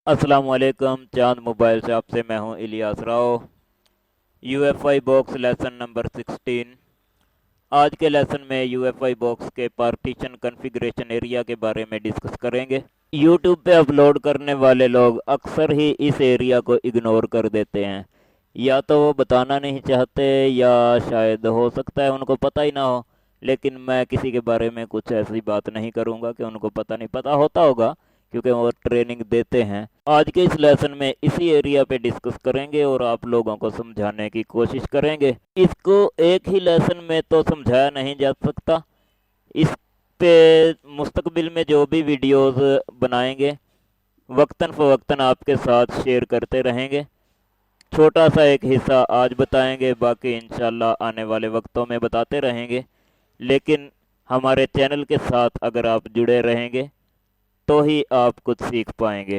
अस्सलामुअलैकुम। चांद मोबाइल से आपसे मैं हूं Ilyas Rao. UFI box lesson number 16। आज के लेसन में यूएफआई बॉक्स के पार्टीशन कॉन्फ़िगरेशन एरिया के बारे में डिस्कस करेंगे। यूट्यूब पे अपलोड करने वाले लोग अक्सर ही इस एरिया को इग्नोर कर देते हैं। या तो वो बताना नहीं चाहते या शायद हो सकता है उनको पता ही ना हो। लेकिन मैं किसी के बारे में कुछ ऐसी बात नहीं करूँगा कि उनको पता नहीं, पता होता होगा क्योंकि वो ट्रेनिंग देते हैं। आज के इस लेसन में इसी एरिया पे डिस्कस करेंगे और आप लोगों को समझाने की कोशिश करेंगे। इसको एक ही लेसन में तो समझाया नहीं जा सकता। इस पे मुस्तकबिल में जो भी वीडियोस बनाएंगे वक्तन फ़वक्तन आपके साथ शेयर करते रहेंगे। छोटा सा एक हिस्सा आज बताएंगे, बाकी इंशाल्लाह आने वाले वक्तों में बताते रहेंगे। लेकिन हमारे चैनल के साथ अगर आप जुड़े रहेंगे तो ही आप कुछ सीख पाएंगे।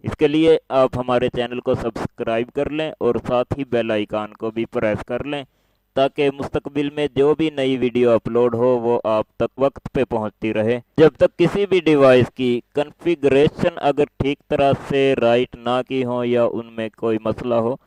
इसके लिए आप हमारे चैनल को सब्सक्राइब कर लें और साथ ही बेल आइकन को भी प्रेस कर लें ताकि मुस्तकबिल में जो भी नई वीडियो अपलोड हो वो आप तक वक्त पे पहुंचती रहे। जब तक किसी भी डिवाइस की कॉन्फ़िगरेशन अगर ठीक तरह से राइट ना की हो या उनमें कोई मसला हो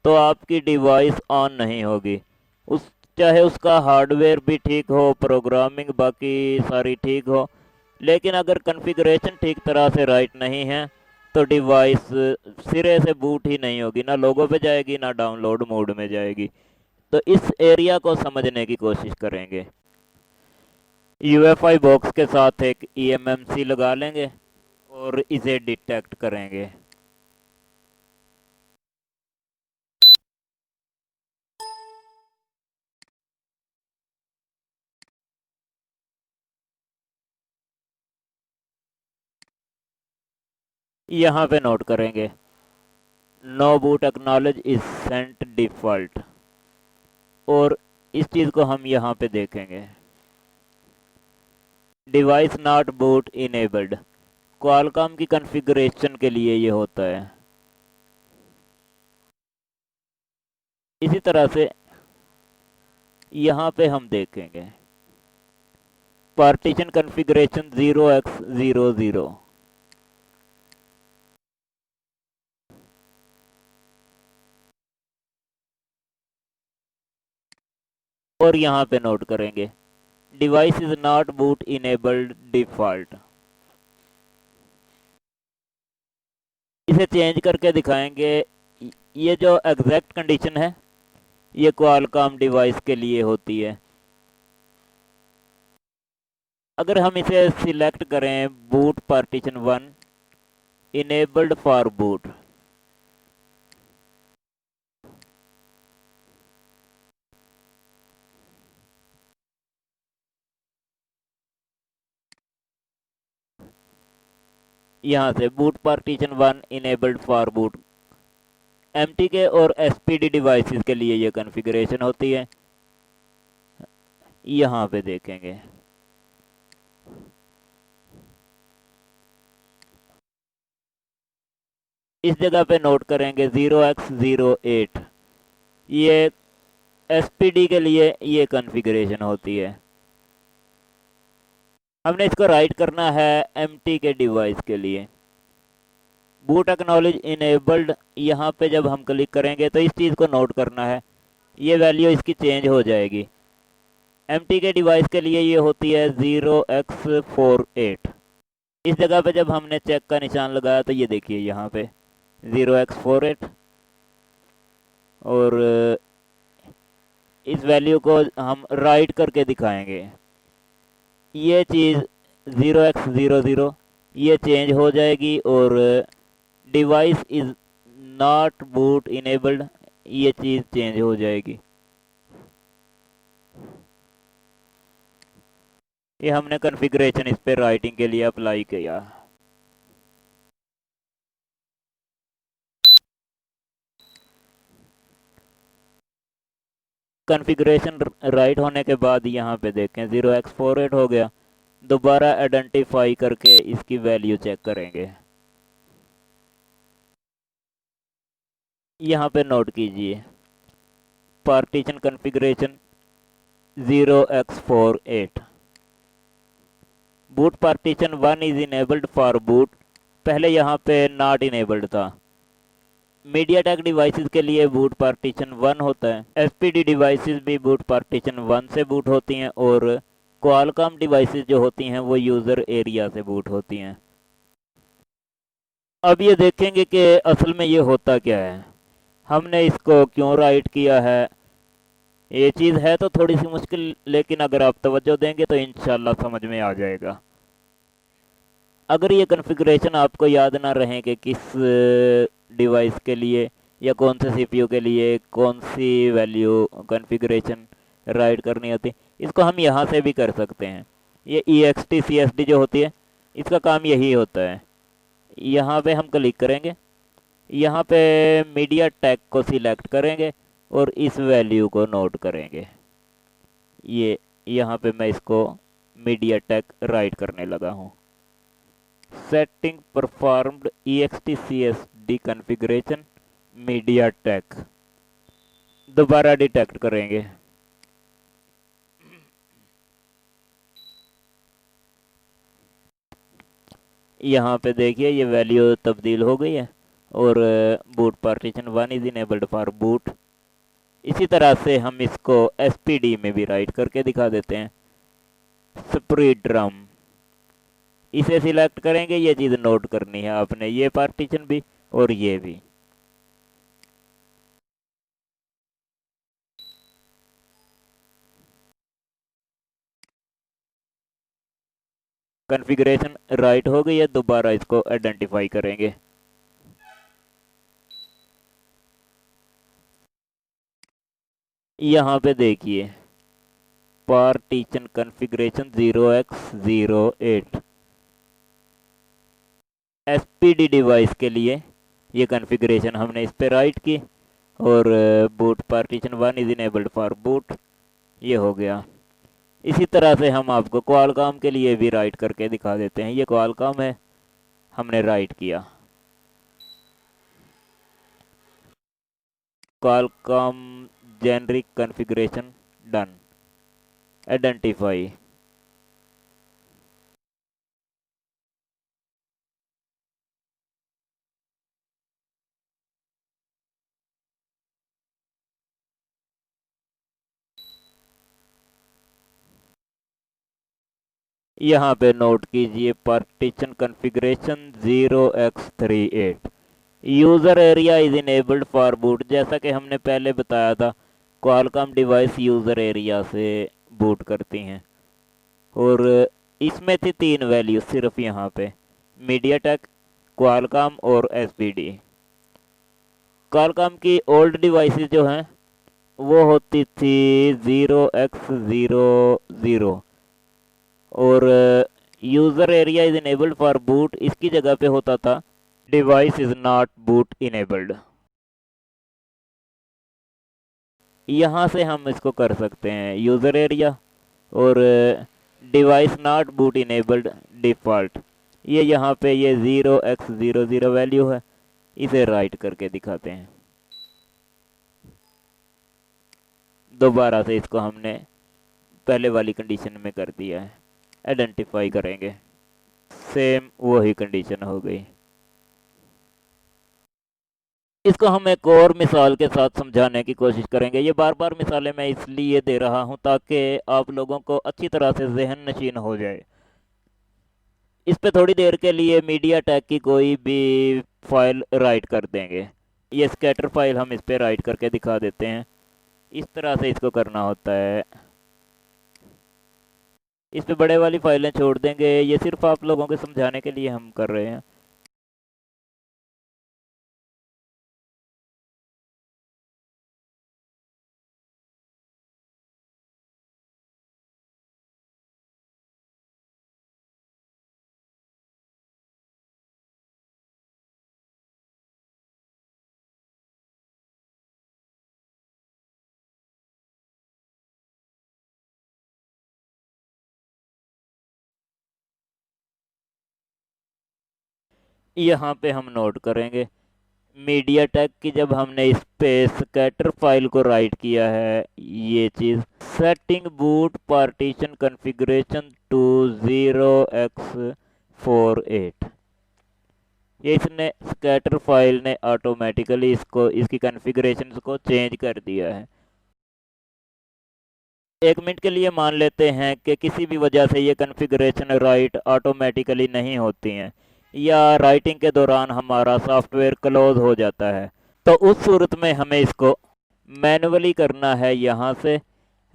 तो आपकी डिवाइस ऑन नहीं होगी। उस चाहे उसका हार्डवेयर भी ठीक हो, प्रोग्रामिंग बाकी सारी ठीक हो, लेकिन अगर कॉन्फ़िगरेशन ठीक तरह से राइट नहीं है तो डिवाइस सिरे से बूट ही नहीं होगी, ना लोगो पे जाएगी ना डाउनलोड मोड में जाएगी। तो इस एरिया को समझने की कोशिश करेंगे। यूएफआई बॉक्स के साथ एक ईएमएमसी लगा लेंगे और इसे डिटेक्ट करेंगे। यहाँ पे नोट करेंगे no boot acknowledge is sent default, और इस चीज़ को हम यहाँ पे देखेंगे। Device not boot enabled, Qualcomm की कॉन्फ़िगरेशन के लिए ये होता है। इसी तरह से यहाँ पे हम देखेंगे पार्टीशन कॉन्फ़िगरेशन 0x00, और यहाँ पे नोट करेंगे device is not boot enabled default. इसे चेंज करके दिखाएंगे। ये जो एग्जैक्ट कंडीशन है ये क्वालकॉम डिवाइस के लिए होती है। अगर हम इसे सिलेक्ट करें boot partition 1 enabled for boot, यहाँ से boot partition 1 enabled for boot MTK और एसपीडी डिवाइसेस के लिए ये कॉन्फ़िगरेशन होती है। यहाँ पे देखेंगे इस जगह पे नोट करेंगे 0x08, ये एसपीडी के लिए ये कॉन्फ़िगरेशन होती है। हमने इसको राइट करना है एमटी के डिवाइस के लिए। बूट एक्नॉलेज इनेबल्ड, यहाँ पे जब हम क्लिक करेंगे तो इस चीज़ को नोट करना है, ये वैल्यू इसकी चेंज हो जाएगी। एमटी के डिवाइस के लिए ये होती है 0x48। इस जगह पे जब हमने चेक का निशान लगाया तो ये देखिए यहाँ पे 0x48, और इस वैल्यू को हम राइट करके दिखाएंगे। ये चीज़ 0x00 ये चेंज हो जाएगी और device is not boot enabled ये चीज़ चेंज हो जाएगी। ये हमने कॉन्फ़िगरेशन इस पे राइटिंग के लिए अप्लाई किया। कॉन्फ़िगरेशन राइट होने के बाद यहाँ पे देखें 0x48 हो गया। दोबारा आइडेंटिफाई करके इसकी वैल्यू चेक करेंगे। यहाँ पे नोट कीजिए partition configuration 0x48, boot partition 1 is enabled for boot पहले यहाँ पे नॉट इनेबल्ड था। मीडियाटेक डिवाइसेस के लिए बूट पार्टीशन 1 होता है। एसपीडी डिवाइसेस भी बूट पार्टीशन 1 से बूट होती हैं और क्वालकॉम डिवाइसेस जो होती हैं वो यूज़र एरिया से बूट होती हैं। अब ये देखेंगे कि असल में ये होता क्या है, हमने इसको क्यों राइट किया है। ये चीज़ है तो थोड़ी सी मुश्किल, लेकिन अगर आप तवज्जो देंगे तो इंशाल्लाह समझ में आ जाएगा। अगर ये कॉन्फ़िगरेशन आपको याद ना रहे कि किस डिवाइस के लिए या कौन से सीपीयू के लिए कौन सी वैल्यू कॉन्फ़िगरेशन राइट करनी होती, इसको हम यहाँ से भी कर सकते हैं। ये EXT/CSD जो होती है इसका काम यही होता है। यहाँ पे हम क्लिक करेंगे, यहाँ पे मीडिया टेक को सिलेक्ट करेंगे और इस वैल्यू को नोट करेंगे। ये यहाँ पे मैं इसको मीडिया टेक राइट करने लगा हूँ। Setting performed EXT/CSD configuration media take, दोबारा डिटेक्ट करेंगे। यहाँ पे देखिए ये वैल्यू तब्दील हो गई है और boot partition 1 is enabled for boot. इसी तरह से हम इसको SPD में भी राइट करके दिखा देते हैं। स्प्रीड ड्रम, इसे सिलेक्ट करेंगे, ये चीज़ नोट करनी है आपने, ये पार्टीशन भी और ये भी। कॉन्फ़िगरेशन राइट हो गई है, दोबारा इसको आइडेंटिफाई करेंगे। यहाँ पे देखिए partition configuration 0x08 SPD device के लिए ये कॉन्फ़िगरेशन हमने इस पे राइट की और boot partition 1 is enabled for boot, ये हो गया। इसी तरह से हम आपको क्वालकॉम के लिए भी राइट करके दिखा देते हैं। ये क्वालकॉम है, हमने राइट किया। Qualcomm generic configuration done. Identify, यहाँ पे नोट कीजिए partition configuration 0x38 user area is enabled for boot. जैसा कि हमने पहले बताया था क्वालकॉम डिवाइस यूज़र एरिया से बूट करती हैं और इसमें थी 3 वैल्यू सिर्फ यहाँ पे, मीडियाटेक, क्वालकॉम और SPD। क्वालकॉम की ओल्ड डिवाइसेस जो हैं वो होती थी 0x00 और user area is enabled for boot, इसकी जगह पे होता था device is not boot enabled. यहाँ से हम इसको कर सकते हैं यूज़र एरिया और device not boot enabled default. ये यहाँ पे ये 0x00 वैल्यू है, इसे राइट करके दिखाते हैं। दोबारा से इसको हमने पहले वाली कंडीशन में कर दिया है। आइडेंटिफाई करेंगे, सेम वही कंडीशन हो गई। इसको हम एक और मिसाल के साथ समझाने की कोशिश करेंगे। ये बार बार मिसालें मैं इसलिए दे रहा हूँ ताकि आप लोगों को अच्छी तरह से जहन नशीन हो जाए। इस पे थोड़ी देर के लिए मीडिया टेक की कोई भी फाइल राइट कर देंगे। ये स्कैटर फाइल हम इस पे राइट करके दिखा देते हैं। इस तरह से इसको करना होता है। इस पे बड़े वाली फाइलें छोड़ देंगे, ये सिर्फ आप लोगों को समझाने के लिए हम कर रहे हैं। यहाँ पे हम नोट करेंगे मीडिया टेक की जब हमने इस पे स्कैटर फाइल को राइट किया है, ये चीज़ setting boot partition configuration to 0x48 ये इसने स्कैटर फाइल ने ऑटोमेटिकली इसकी कॉन्फ़िगरेशन को चेंज कर दिया है। 1 मिनट के लिए मान लेते हैं कि किसी भी वजह से ये कॉन्फ़िगरेशन राइट ऑटोमेटिकली नहीं होती हैं या राइटिंग के दौरान हमारा सॉफ्टवेयर क्लोज हो जाता है, तो उस सूरत में हमें इसको मैनुअली करना है। यहाँ से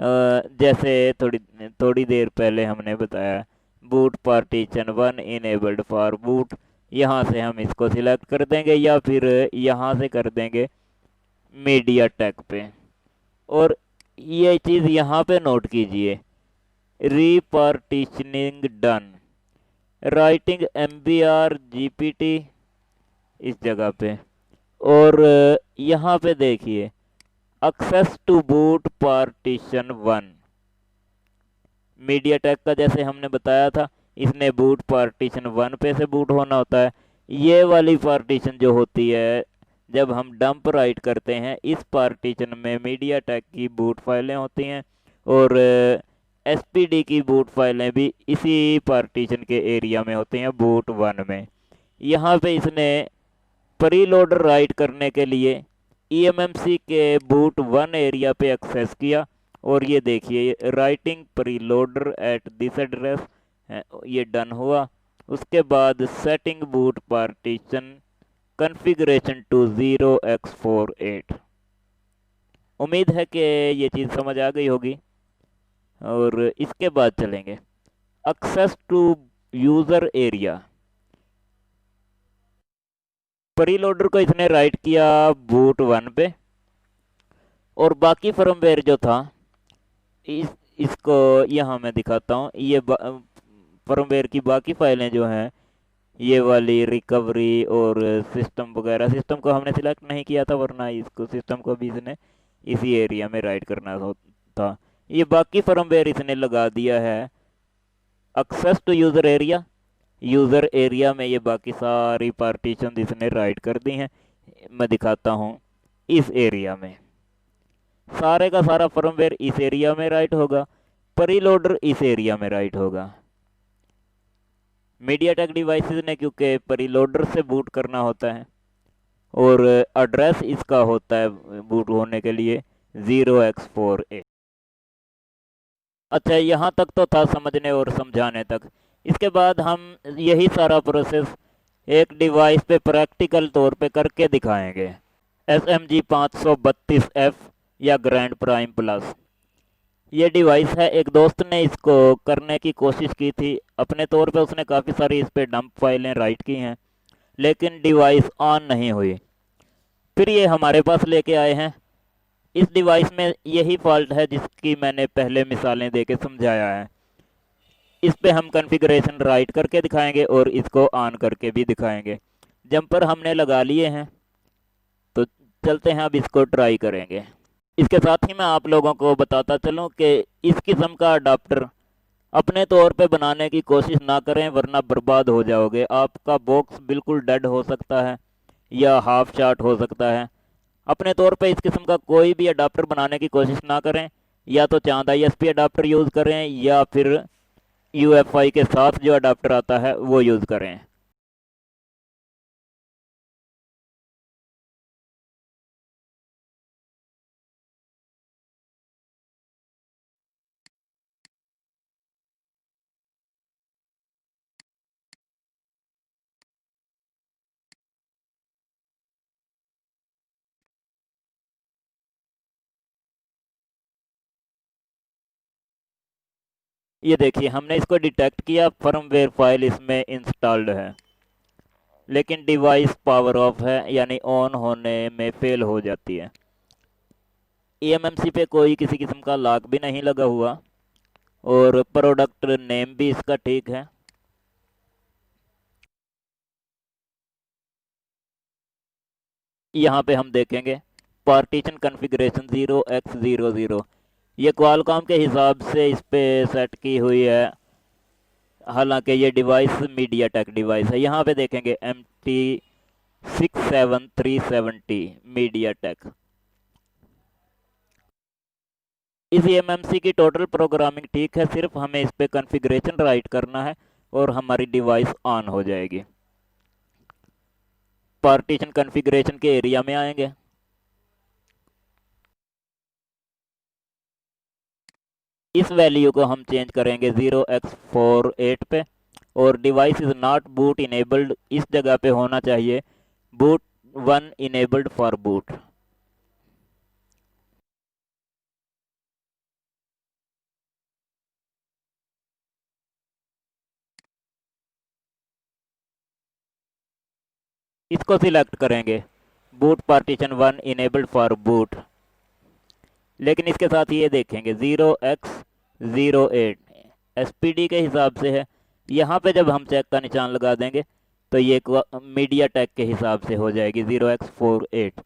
जैसे थोड़ी थोड़ी देर पहले हमने बताया, boot partition 1 enabled for boot, यहाँ से हम इसको सिलेक्ट कर देंगे या फिर यहाँ से कर देंगे मीडिया टेक पे। और ये चीज़ यहाँ पे नोट कीजिए, repartitioning done, writing MBR GPT इस जगह पे, और यहाँ पे देखिए access to boot partition 1, MediaTek का जैसे हमने बताया था, इसने बूट पार्टीशन 1 पे से बूट होना होता है। ये वाली पार्टीशन जो होती है जब हम डंप राइट करते हैं, इस पार्टीशन में मीडिया टेक की बूट फाइलें होती हैं और SPD की बूट फाइलें भी इसी पार्टीशन के एरिया में होती हैं, बूट 1 में। यहाँ पे इसने प्रीलोडर राइट करने के लिए EMMC के बूट 1 एरिया पे एक्सेस किया और ये देखिए writing preloader at this address, ये डन हुआ। उसके बाद setting boot partition configuration to 0x48। उम्मीद है कि ये चीज़ समझ आ गई होगी। और इसके बाद चलेंगे access to user area. Preloader को इसने राइट किया बूट 1 पे और बाकी फर्मवेयर जो था इसको यहाँ मैं दिखाता हूँ। ये फर्मवेयर की बाकी फाइलें जो हैं, ये वाली रिकवरी और सिस्टम वगैरह, सिस्टम को हमने सिलेक्ट नहीं किया था वरना इसको सिस्टम को भी इसने इसी एरिया में राइट करना था। ये बाकी फर्मवेयर इसने लगा दिया है access to user area. User area में ये बाकी सारी पार्टीशन इसने राइट कर दी हैं। मैं दिखाता हूँ, इस एरिया में सारे का सारा फर्मवेयर इस एरिया में राइट होगा, प्रीलोडर इस एरिया में राइट होगा। मीडियाटेक डिवाइसेस ने क्योंकि प्रीलोडर से बूट करना होता है और एड्रेस इसका होता है बूट होने के लिए 0x48। अच्छा, यहाँ तक तो था समझने और समझाने तक। इसके बाद हम यही सारा प्रोसेस एक डिवाइस पे प्रैक्टिकल तौर पे करके दिखाएंगे। SMG 532F या ग्रैंड प्राइम प्लस, ये डिवाइस है। एक दोस्त ने इसको करने की कोशिश की थी अपने तौर पे, उसने काफ़ी सारी इस पे डंप फाइलें राइट की हैं लेकिन डिवाइस ऑन नहीं हुई। फिर ये हमारे पास लेके आए हैं। इस डिवाइस में यही फॉल्ट है जिसकी मैंने पहले मिसालें देके समझाया है। इस पे हम कॉन्फ़िगरेशन राइट करके दिखाएंगे और इसको ऑन करके भी दिखाएंगे। जंपर हमने लगा लिए हैं तो चलते हैं, अब इसको ट्राई करेंगे। इसके साथ ही मैं आप लोगों को बताता चलूं कि इस किस्म का अडाप्टर अपने तौर पे बनाने की कोशिश ना करें वरना बर्बाद हो जाओगे। आपका बॉक्स बिल्कुल डेड हो सकता है या हाफ शॉट हो सकता है। अपने तौर पे इस किस्म का कोई भी अडाप्टर बनाने की कोशिश ना करें, या तो चांद ISP अडाप्टर यूज़ करें या फिर UFI के साथ जो अडाप्टर आता है वो यूज़ करें। ये देखिए हमने इसको डिटेक्ट किया, फर्मवेयर फाइल इसमें इंस्टॉल्ड है लेकिन डिवाइस पावर ऑफ है, यानी ऑन होने में फेल हो जाती है। EMMC पे कोई किसी किस्म का लॉक भी नहीं लगा हुआ और प्रोडक्ट नेम भी इसका ठीक है। यहाँ पे हम देखेंगे पार्टीशन कॉन्फ़िगरेशन 0x00, ये क्वालकॉम के हिसाब से इस पे सेट की हुई है, हालांकि ये डिवाइस मीडियाटेक डिवाइस है। यहाँ पे देखेंगे MT67370 मीडियाटेक। इस EMMC की टोटल प्रोग्रामिंग ठीक है, सिर्फ हमें इस पे कॉन्फ़िगरेशन राइट करना है और हमारी डिवाइस ऑन हो जाएगी। पार्टीशन कॉन्फ़िगरेशन के एरिया में आएंगे। इस वैल्यू को हम चेंज करेंगे 0x48 पे, और device is not boot enabled इस जगह पे होना चाहिए बूट 1 इनेबल्ड फॉर बूट। इसको सिलेक्ट करेंगे boot partition 1 enabled for boot, लेकिन इसके साथ ये देखेंगे 0x08 SPD के हिसाब से है। यहाँ पे जब हम चेक का निशान लगा देंगे तो ये मीडिया टेक के हिसाब से हो जाएगी 0x48।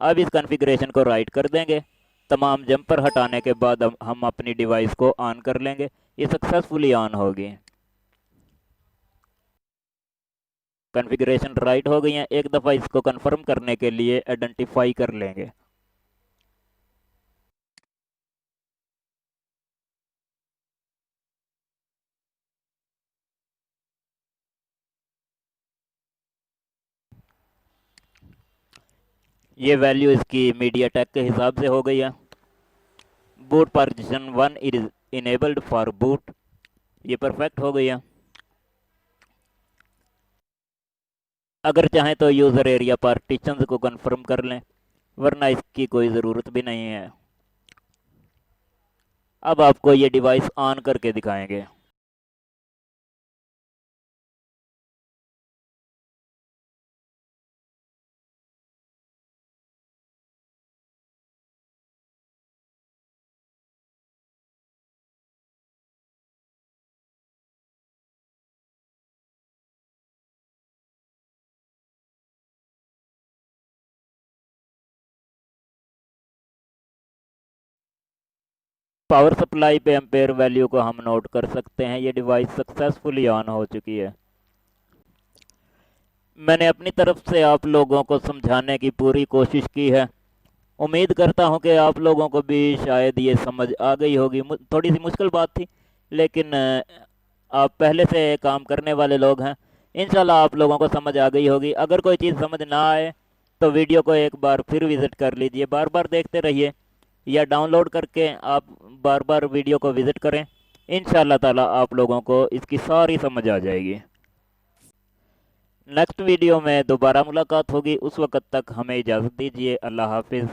अब इस कॉन्फ़िगरेशन को राइट कर देंगे। तमाम जंपर हटाने के बाद हम अपनी डिवाइस को ऑन कर लेंगे। ये सक्सेसफुली ऑन होगी। कॉन्फ़िगरेशन राइट हो गई है। एक दफ़ा इसको कंफर्म करने के लिए आइडेंटिफाई कर लेंगे। ये वैल्यू इसकी मीडिया टेक के हिसाब से हो गई है। Boot partition 1 is enabled for boot, ये परफेक्ट हो गई है। अगर चाहें तो यूज़र एरिया पार्टीशंस को कंफर्म कर लें, वरना इसकी कोई ज़रूरत भी नहीं है। अब आपको ये डिवाइस ऑन करके दिखाएंगे। पावर सप्लाई पे एम्पेयर वैल्यू को हम नोट कर सकते हैं। ये डिवाइस सक्सेसफुली ऑन हो चुकी है। मैंने अपनी तरफ से आप लोगों को समझाने की पूरी कोशिश की है। उम्मीद करता हूं कि आप लोगों को भी शायद ये समझ आ गई होगी। थोड़ी सी मुश्किल बात थी, लेकिन आप पहले से काम करने वाले लोग हैं। इंशाल्लाह आप लोगों को समझ आ गई होगी। अगर कोई चीज़ समझ ना आए तो वीडियो को एक बार फिर विज़िट कर लीजिए, बार बार देखते रहिए, या डाउनलोड करके आप बार बार वीडियो को विज़िट करें। इंशाल्लाह ताला आप लोगों को इसकी सारी समझ आ जाएगी। नेक्स्ट वीडियो में दोबारा मुलाकात होगी। उस वक़्त तक हमें इजाज़त दीजिए। अल्लाह हाफिज़।